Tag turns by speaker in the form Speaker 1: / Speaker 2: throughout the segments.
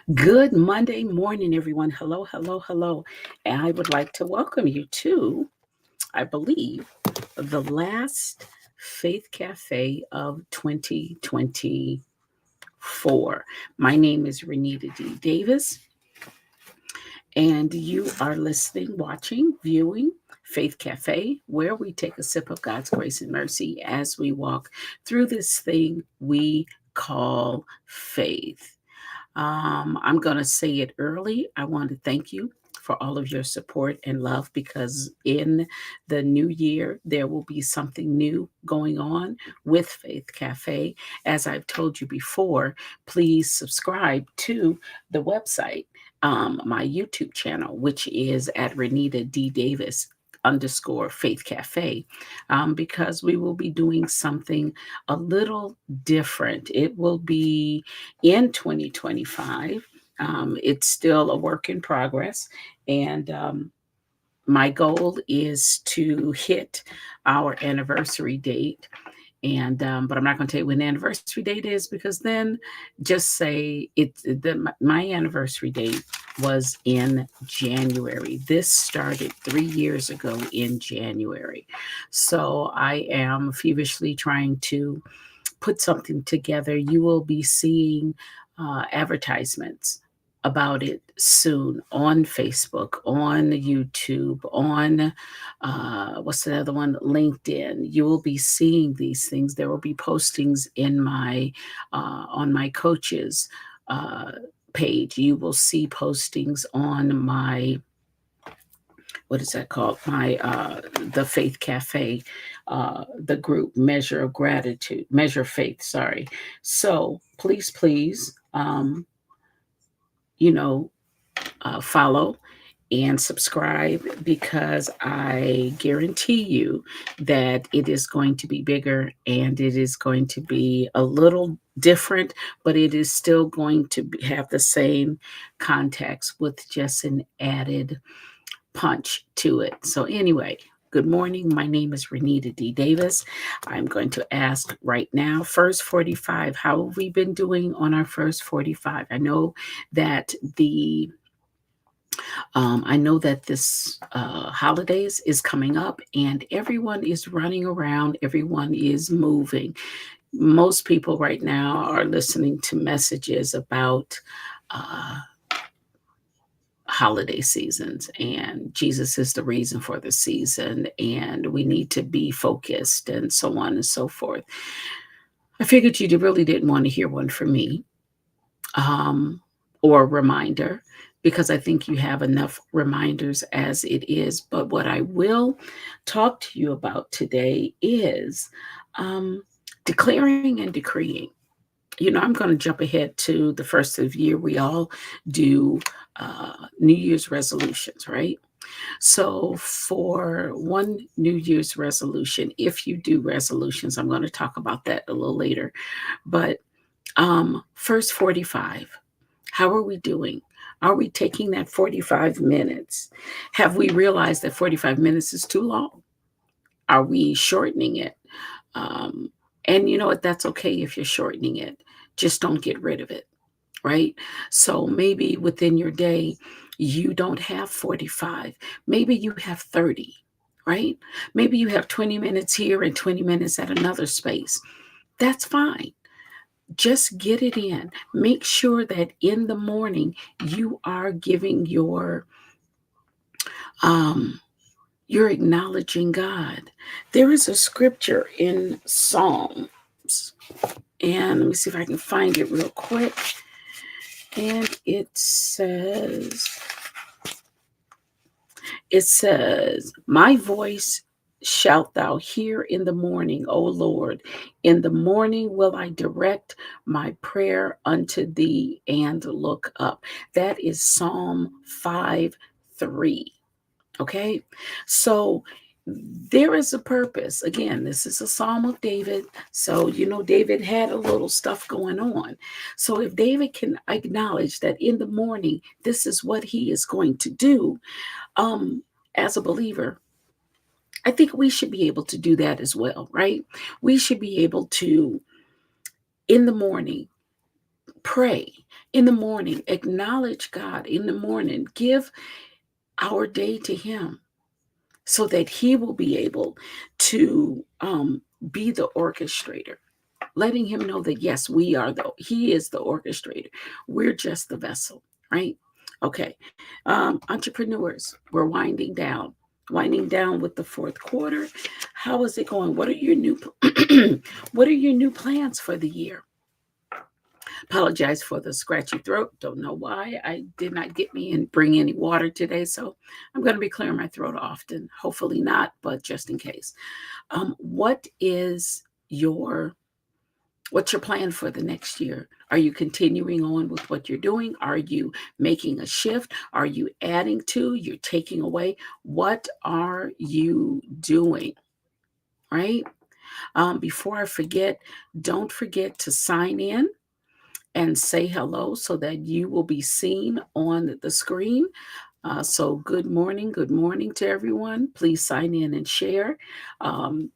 Speaker 1: Good Monday morning, everyone. Hello, hello, hello. And I would like to welcome you to, I believe, the last Faith Cafe of 2024. My name is Renita D. Davis, and you are listening, watching, viewing Faith Cafe, where we take a sip of God's grace and mercy as we walk through this thing we call faith. I'm going to say it early. I want to thank you for all of your support and love because in the new year, there will be something new going on with Faith Cafe. As I've told you before, please subscribe to the website, my YouTube channel, which is at Renita D. Davis _ Faith Cafe, because we will be doing something a little different. It will be in 2025. It's still a work in progress. And my goal is to hit our anniversary date. And but I'm not going to tell you when the anniversary date is because then just say my anniversary date was in January. This started 3 years ago in January. So I am feverishly trying to put something together. You will be seeing advertisements about it soon on Facebook, on YouTube, on what's the other one? LinkedIn. You will be seeing these things. There will be postings in my on my coach's uh, page. You will see postings on my what is that called? My the Faith Cafe, the group Measure of Gratitude, Measure of Faith. Sorry. So please, please, you know, follow and subscribe because I guarantee you that it is going to be bigger and it is going to be a little different, but it is still going to have the same context with just an added punch to it. So, anyway, good morning. My name is Renita D. Davis. I'm going to ask right now, first 45, how have we been doing on our first 45? That the I know that this holidays is coming up and everyone is running around, everyone is moving. Most people right now are listening to messages about uh, holiday seasons, and Jesus is the reason for the season, and we need to be focused, and so on and so forth. I figured you really didn't want to hear one from me, um, or a reminder, because I think you have enough reminders as it is. But what I will talk to you about today is um, declaring and decreeing. I'm going to jump ahead to the first of the year. We all do New Year's resolutions, right? So, for one New Year's resolution, if you do resolutions, I'm going to talk about that a little later. But first 45, how are we doing? Are we taking that 45 minutes? Have we realized that 45 minutes is too long? Are we shortening it? Um, and you know what? That's okay if you're shortening it. Just don't get rid of it, right? So maybe within your day, you don't have 45. Maybe you have 30, right? Maybe you have 20 minutes here and 20 minutes at another space. That's fine. Just get it in. Make sure that in the morning you are giving um you're acknowledging God. There is a scripture in Psalms, and let me see if I can find it real quick. And it says, my voice shalt thou hear in the morning, O Lord. In the morning will I direct my prayer unto thee and look up. That is Psalm 5:3. Okay. So there is a purpose. Again, this is a Psalm of David. So, David had a little stuff going on. So, if David can acknowledge that in the morning, this is what he is going to do, um, as a believer, I think we should be able to do that as well, right? We should be able to, in the morning, Pray in the morning, acknowledge God in the morning, give our day to Him so that He will be able to be the orchestrator, letting Him know that yes, He is the orchestrator. We're just the vessel, right? Okay. Entrepreneurs, we're winding down with the fourth quarter. How is it going? What are your new what are your new plans for the year? Apologize for the scratchy throat. Don't know why. I did not get me and bring any water today, so I'm going to be clearing my throat often. Hopefully not, but just in case. What is your What's your plan for the next year? Are you continuing on with what you're doing? Are you making a shift? Are you adding to? You're taking away? What are you doing? Right? Before I forget, don't forget to sign in and say hello so that you will be seen on the screen. So good morning to everyone. Please sign in and share. Um,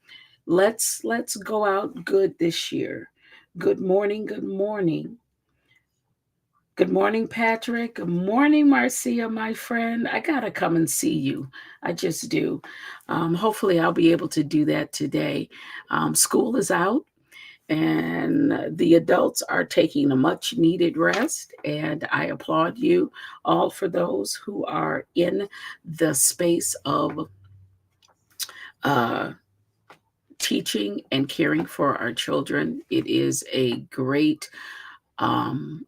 Speaker 1: let's go out good this year. Good morning, good morning. Good morning, Patrick. Good morning, Marcia, my friend. I gotta come and see you. I just do. Hopefully, I'll be able to do that today. School is out, and the adults are taking a much needed rest. And I applaud you all for those who are in the space of uh, teaching and caring for our children. It is a great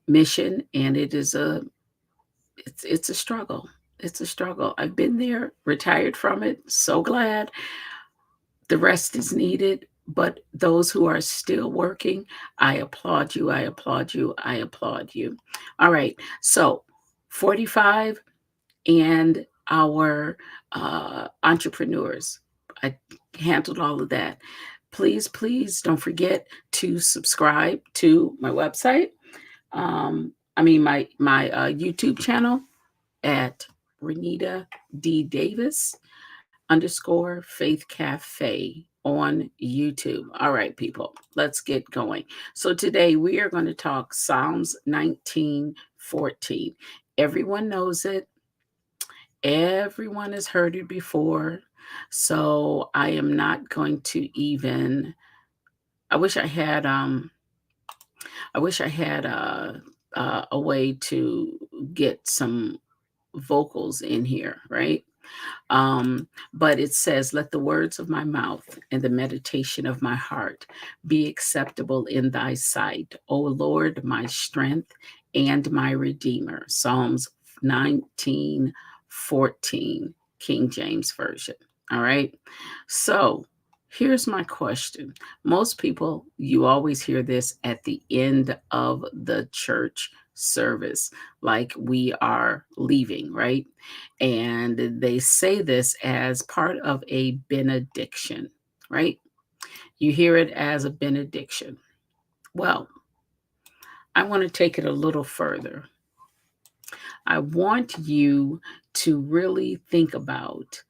Speaker 1: mission, and it's a struggle. It's a struggle. I've been there, retired from it. So glad. The rest is needed, but those who are still working, I applaud you. I applaud you. I applaud you. All right. So 45 and our entrepreneurs. I handled all of that. Please don't forget to subscribe to my website. My YouTube channel at Renita D. Davis _ Faith Cafe on YouTube. All right, people, let's get going. So today we are going to talk Psalms 19:14. Everyone knows it. Everyone has heard it before. So I am not going to even. I wish I had. I wish I had a way to get some vocals in here, right? But it says, let the words of my mouth and the meditation of my heart be acceptable in thy sight, O Lord, my strength and my redeemer. Psalms 19:14, King James Version. All right. So here's my question. Most people, you always hear this at the end of the church service, like we are leaving, right? And they say this as part of a benediction, right? You hear it as a benediction. Well, I want to take it a little further. I want you to really think about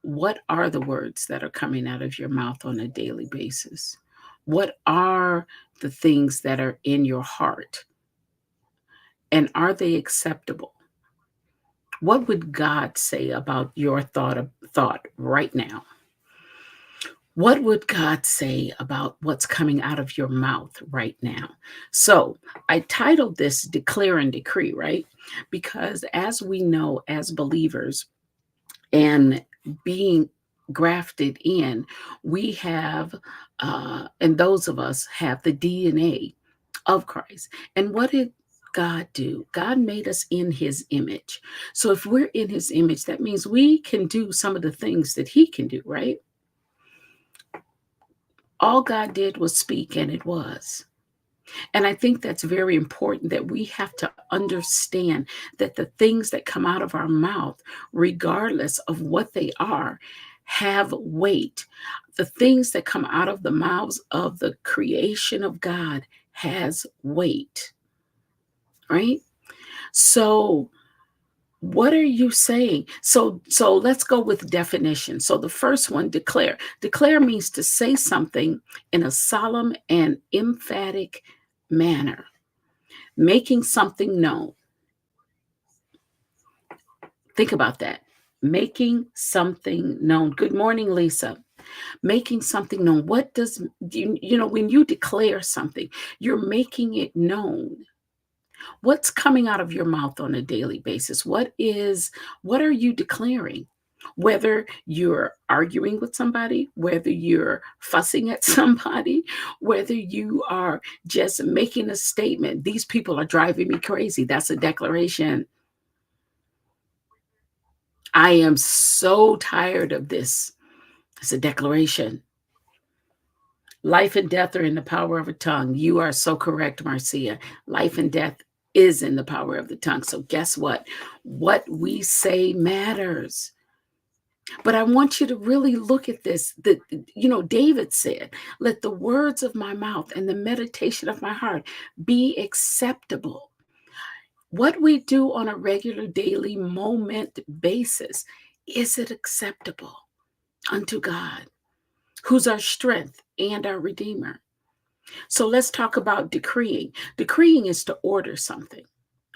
Speaker 1: what are the words that are coming out of your mouth on a daily basis? What are the things that are in your heart? And are they acceptable? What would God say about your thought right now? What would God say about what's coming out of your mouth right now? So I titled this Declare and Decree, right? Because as we know, as believers and being grafted in, we have, and those of us have the DNA of Christ. And what did God do? God made us in his image. So if we're in his image, that means we can do some of the things that he can do, right? All God did was speak, and it was. And I think that's very important that we have to understand that the things that come out of our mouth, regardless of what they are, have weight. The things that come out of the mouths of the creation of God has weight, right? So what are you saying? So let's go with definition. So the first one, declare. Declare means to say something in a solemn and emphatic manner. Making something known. Think about that. Making something known. Good morning, Lisa. Making something known. What does, when you declare something, you're making it known. What's coming out of your mouth on a daily basis? What are you declaring? Whether you're arguing with somebody, whether you're fussing at somebody, whether you are just making a statement, these people are driving me crazy. That's a declaration. I am so tired of this. It's a declaration. Life and death are in the power of a tongue. You are so correct, Marcia. Life and death is in the power of the tongue. So guess what? What we say matters. But I want you to really look at this. David said, let the words of my mouth and the meditation of my heart be acceptable. What we do on a regular, daily, moment basis, is it acceptable unto God, who's our strength and our Redeemer? So let's talk about decreeing. Decreeing is to order something,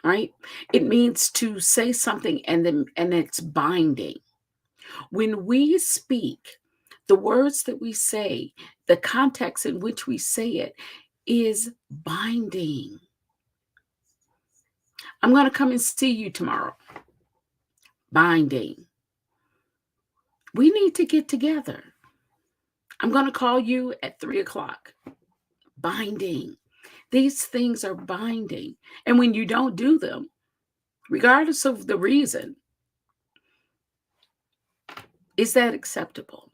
Speaker 1: right? It means to say something and it's binding. When we speak, the words that we say, the context in which we say it is binding. I'm going to come and see you tomorrow. Binding. We need to get together. I'm going to call you at 3:00. Binding. These things are binding. And when you don't do them, regardless of the reason, is that acceptable?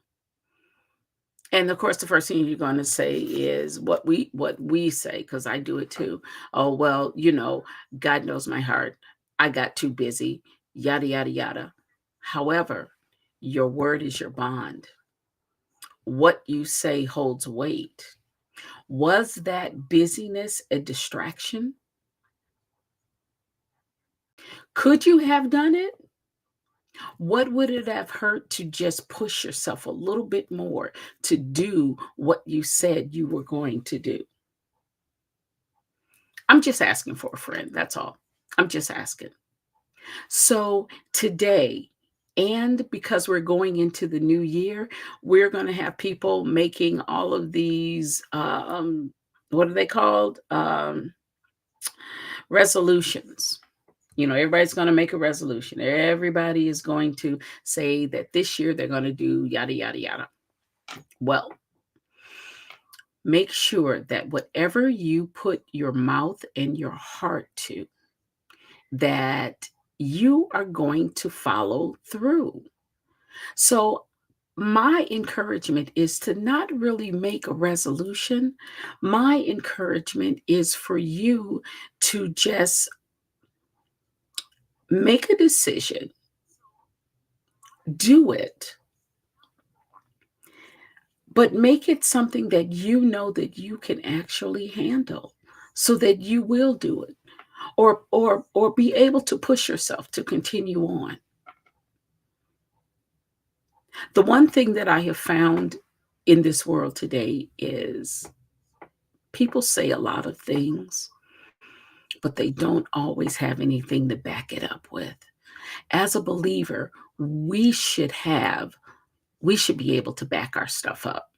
Speaker 1: And of course, the first thing you're going to say is what we say, because I do it too. Oh, well, God knows my heart. I got too busy, yada, yada, yada. However, your word is your bond. What you say holds weight. Was that busyness a distraction? Could you have done it? What would it have hurt to just push yourself a little bit more to do what you said you were going to do? I'm just asking for a friend. That's all. I'm just asking. So today, and because we're going into the new year, we're going to have people making all of these, what are they called? Resolutions. Everybody's going to make a resolution. Everybody is going to say that this year they're going to do yada, yada, yada. Well, make sure that whatever you put your mouth and your heart to, that you are going to follow through. So my encouragement is to not really make a resolution. My encouragement is for you to just make a decision, do it, but make it something that you know that you can actually handle, so that you will do it, or be able to push yourself to continue on. The one thing that I have found in this world today is people say a lot of things, but they don't always have anything to back it up with. As a believer, we should be able to back our stuff up.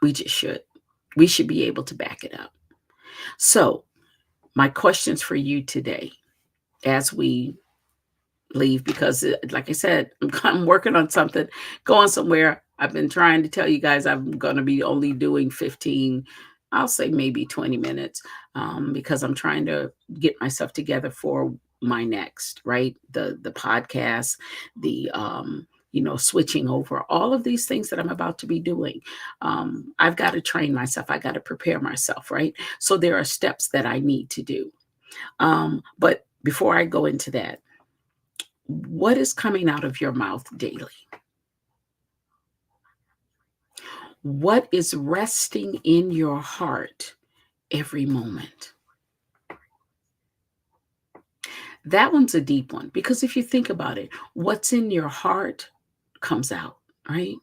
Speaker 1: We just should. We should be able to back it up. So, my questions for you today, as we leave, because like I said, I'm working on something, going somewhere. I've been trying to tell you guys I'm going to be only doing 15, I'll say maybe 20 minutes, because I'm trying to get myself together for my next, right? The podcast, the switching over, all of these things that I'm about to be doing. I've got to train myself. I got to prepare myself, right? So there are steps that I need to do. But before I go into that, what is coming out of your mouth daily? What is resting in your heart every moment? That one's a deep one, because if you think about it, what's in your heart comes out, right?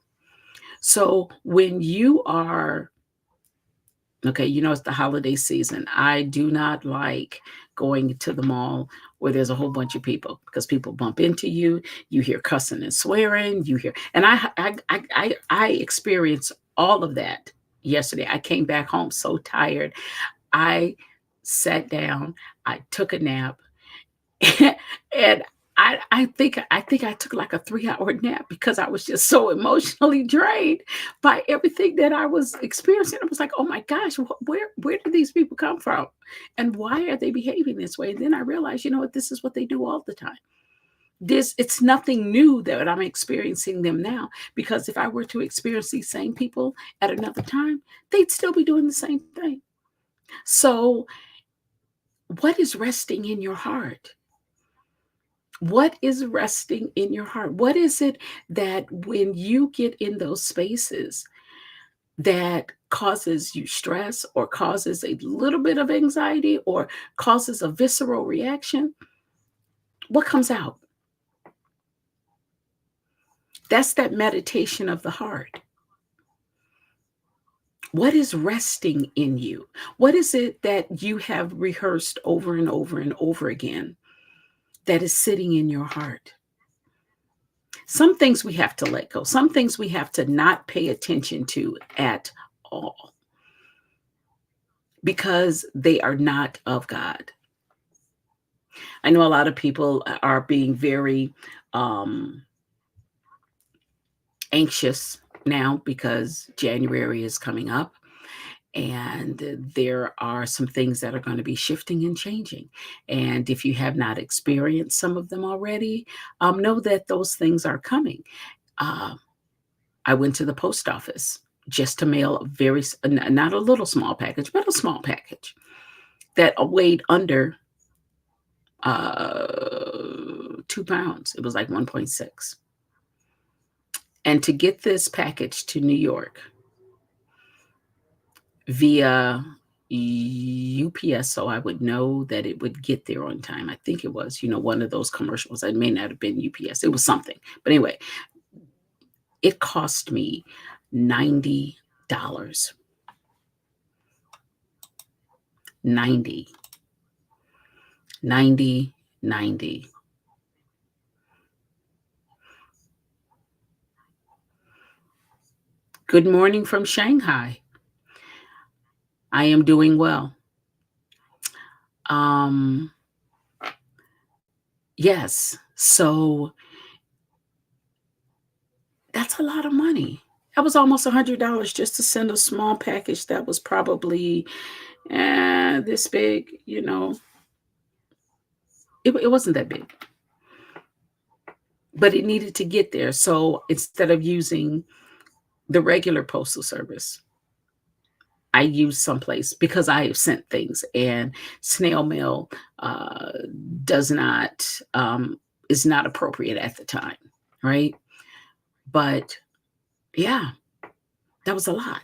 Speaker 1: So when you are, Okay, you know, it's the holiday season. I do not like going to the mall where there's a whole bunch of people because people bump into you. You hear cussing and swearing. You hear, and I experienced all of that yesterday. I came back home so tired. I sat down. I took a nap. And I think I took like a 3-hour nap because I was just so emotionally drained by everything that I was experiencing. I was like, "Oh my gosh, where do these people come from? And why are they behaving this way?" And then I realized, you know what, this is what they do all the time. This It's nothing new that I'm experiencing them now, because if I were to experience these same people at another time, they'd still be doing the same thing. So, what is resting in your heart? What is resting in your heart? What is it that when you get in those spaces that causes you stress or causes a little bit of anxiety or causes a visceral reaction? What comes out? That's that meditation of the heart. What is resting in you? What is it that you have rehearsed over and over and over again that is sitting in your heart? Some things we have to let go. Some things we have to not pay attention to at all because they are not of God. I know a lot of people are being very um, anxious now because January is coming up, and there are some things that are going to be shifting and changing. And if you have not experienced some of them already, know that those things are coming. Uh, I went to the post office just to mail a not a little small package, but a small package that weighed under 2 pounds. It was like 1.6. And to get this package to New York via UPS, so I would know that it would get there on time. I think it was, one of those commercials. It may not have been UPS. It was something. But anyway, it cost me $90. 90, 90, 90. Good morning from Shanghai. I am doing well. Um, yes. So that's a lot of money. That was almost $100 just to send a small package that was probably this big. It wasn't that big, but it needed to get there. So instead of using the regular postal service, I used someplace because I have sent things, and snail mail uh, does not is not appropriate at the time, right? But yeah, that was a lot.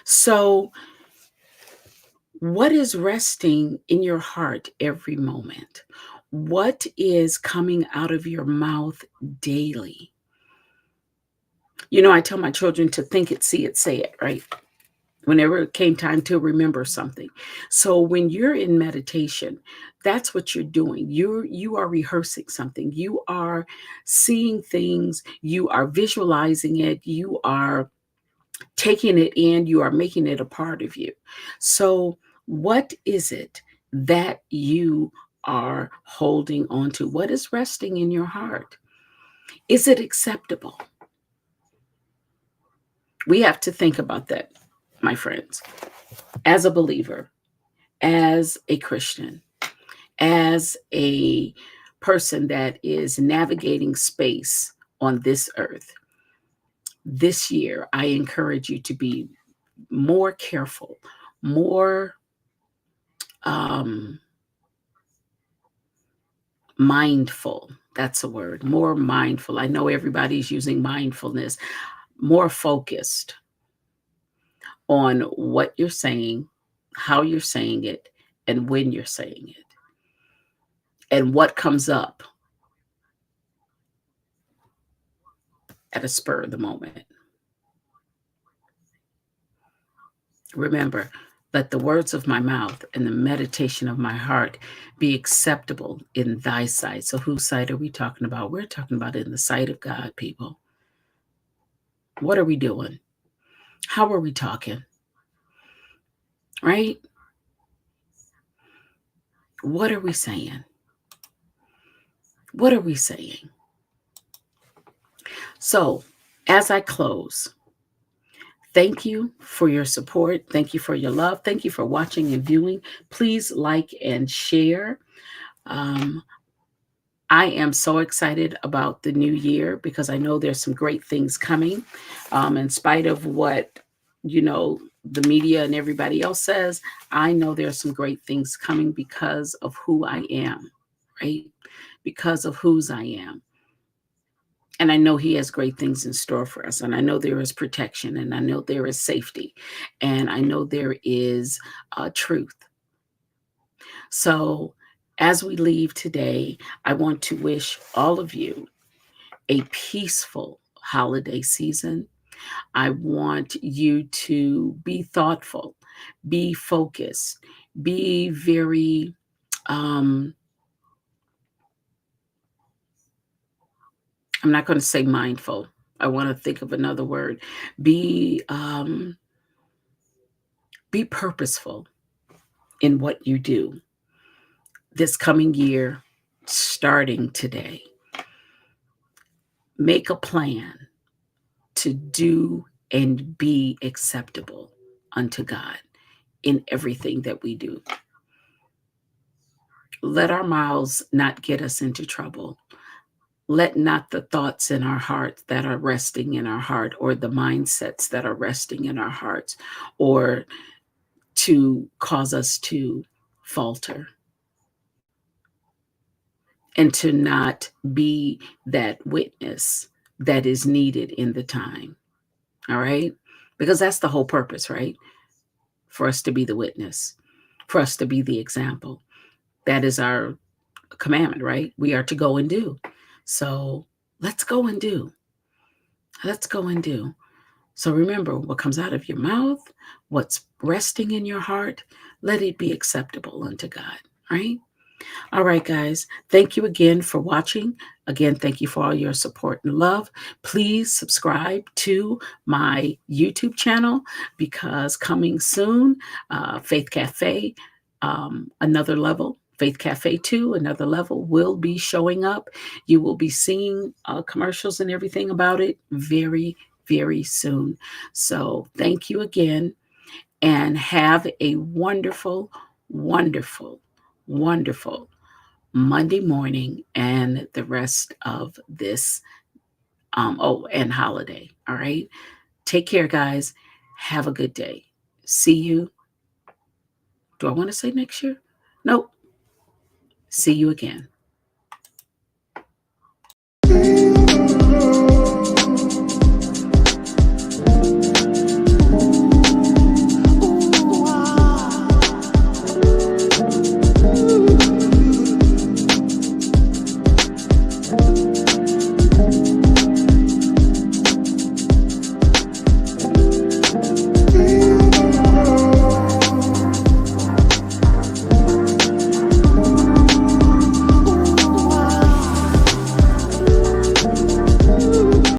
Speaker 1: So, what is resting in your heart every moment? What is coming out of your mouth daily? I tell my children to think it, see it, say it, right? Whenever it came time to remember something. So when you're in meditation, that's what you're doing. You are rehearsing something. You are seeing things, you are visualizing it, you are taking it in, you are making it a part of you. So what is it that you are holding on to? What is resting in your heart? Is it acceptable? We have to think about that, my friends. As a believer, as a Christian, as a person that is navigating space on this earth, this year, I encourage you to be more careful, more um, mindful. That's a word, more mindful. I know everybody's using mindfulness, more focused on what you're saying, how you're saying it, and when you're saying it, and what comes up at a spur of the moment. Remember, Let the words of my mouth and the meditation of my heart be acceptable in thy sight. So, whose sight are we talking about? We're talking about in the sight of God, people. What are we doing? How are we talking? Right? What are we saying? What are we saying? So, as I close, thank you for your support. Thank you for your love. Thank you for watching and viewing. Please like and share. Um, I am so excited about the new year because I know there's some great things coming. In spite of what, the media and everybody else says, I know there's some great things coming because of who I am, right? Because of whose I am. And I know he has great things in store for us. And I know there is protection, and I know there is safety, and I know there is truth. So as we leave today, I want to wish all of you a peaceful holiday season. I want you to be thoughtful, be focused, be very, um, I'm not going to say mindful. I want to think of another word. Be um, be purposeful in what you do this coming year, starting today. Make a plan to do and be acceptable unto God in everything that we do. Let our mouths not get us into trouble. Let not the thoughts in our heart that are resting in our heart, or the mindsets that are resting in our hearts, or to cause us to falter and to not be that witness that is needed in the time. All right? Because that's the whole purpose, right? For us to be the witness, for us to be the example. That is our commandment, right? We are to go and do. So let's go and do. Let's go and do. So remember, what comes out of your mouth, what's resting in your heart, let it be acceptable unto God, right? All right, guys. Thank you again for watching. Again, thank you for all your support and love. Please subscribe to my YouTube channel, because coming soon, Faith Cafe, another level. Faith Cafe 2, another level, will be showing up. You will be seeing commercials and everything about it very, very soon. So thank you again, and have a wonderful, wonderful, wonderful Monday morning and the rest of this, and holiday. All right. Take care, guys. Have a good day. See you. Do I want to say next year? Nope. See you again.